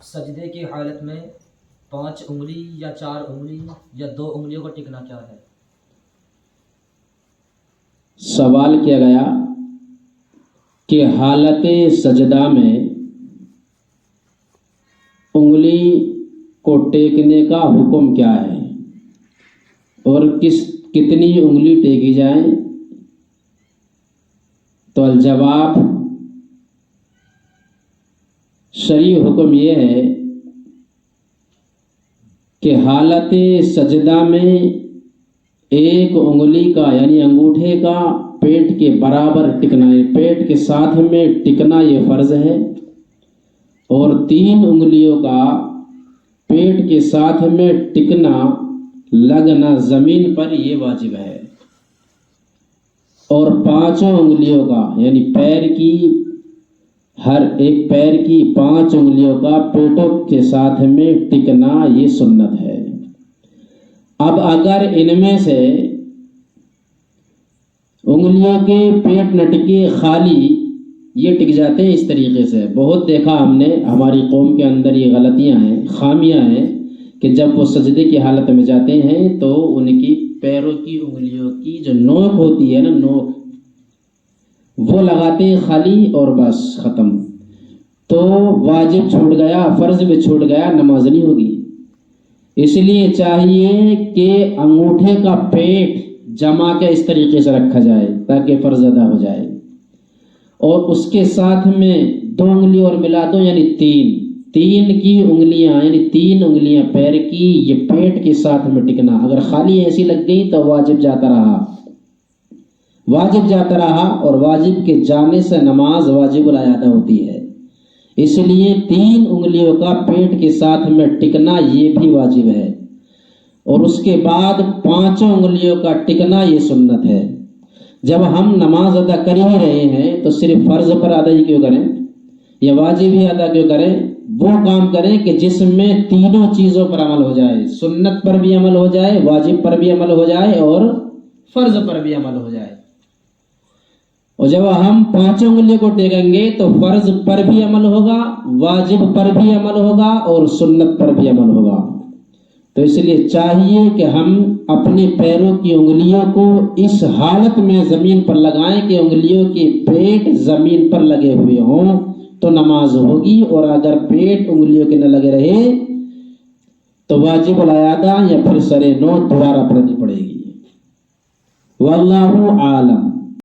سجدے کی حالت میں 5 انگلی یا 4 انگلی یا 2 انگلیوں کا ٹکنا کیا ہے؟ سوال کیا گیا کہ حالت سجدہ میں انگلی کو ٹیکنے کا حکم کیا ہے اور کتنی انگلی ٹیکی جائیں؟ تو الجواب شرعی حکم یہ ہے کہ حالت سجدہ میں ایک انگلی کا یعنی انگوٹھے کا پیٹ کے برابر ٹکنا ہے، پیٹ کے ساتھ میں ٹکنا یہ فرض ہے، اور 3 انگلیوں کا پیٹ کے ساتھ میں ٹکنا لگنا زمین پر یہ واجب ہے، اور 5 انگلیوں کا یعنی پیر کی ہر ایک پیر کی 5 انگلیوں کا پیٹوں کے ساتھ میں ٹکنا یہ سنت ہے۔ اب اگر ان میں سے انگلیوں کے پیٹ نہ ٹکے، خالی یہ ٹک جاتے ہیں اس طریقے سے، بہت دیکھا ہم نے، ہماری قوم کے اندر یہ غلطیاں ہیں، خامیاں ہیں کہ جب وہ سجدے کی حالت میں جاتے ہیں تو ان کی پیروں کی انگلیوں کی جو نوک ہوتی ہے نا، نوک وہ لگاتے ہیں خالی اور بس ختم، تو واجب چھوٹ گیا، فرض بھی چھوٹ گیا، نماز نہیں ہوگی۔ اس لیے چاہیے کہ انگوٹھے کا پیٹ جما کے اس طریقے سے رکھا جائے تاکہ فرض ادا ہو جائے، اور اس کے ساتھ میں 2 انگلی اور ملا دو یعنی 3 کی انگلیاں یعنی 3 انگلیاں پیر کی یہ پیٹ کے ساتھ میں ٹکنا، اگر خالی ایسی لگ گئی تو واجب جاتا رہا، اور واجب کے جانے سے نماز واجب الادا ہوتی ہے، اس لیے 3 انگلیوں کا پیٹ کے ساتھ میں ٹکنا یہ بھی واجب ہے، اور اس کے بعد 5 انگلیوں کا ٹکنا یہ سنت ہے۔ جب ہم نماز ادا کر ہی رہے ہیں تو صرف فرض پر ادا ہی کیوں کریں یا واجب ہی ادا کیوں کریں؟ وہ کام کریں کہ جس میں تینوں چیزوں پر عمل ہو جائے، سنت پر بھی عمل ہو جائے، واجب پر بھی عمل ہو جائے اور فرض پر بھی عمل ہو جائے۔ اور جب ہم 5 انگلیوں کو ٹیکیں گے تو فرض پر بھی عمل ہوگا، واجب پر بھی عمل ہوگا اور سنت پر بھی عمل ہوگا۔ تو اس لیے چاہیے کہ ہم اپنے پیروں کی انگلیوں کو اس حالت میں زمین پر لگائیں کہ انگلیوں کے پیٹ زمین پر لگے ہوئے ہوں تو نماز ہوگی، اور اگر پیٹ انگلیوں کے نہ لگے رہے تو واجب الادا یا پھر سر نو دوبارہ پڑھنی پڑے گی۔ واللہ عالم۔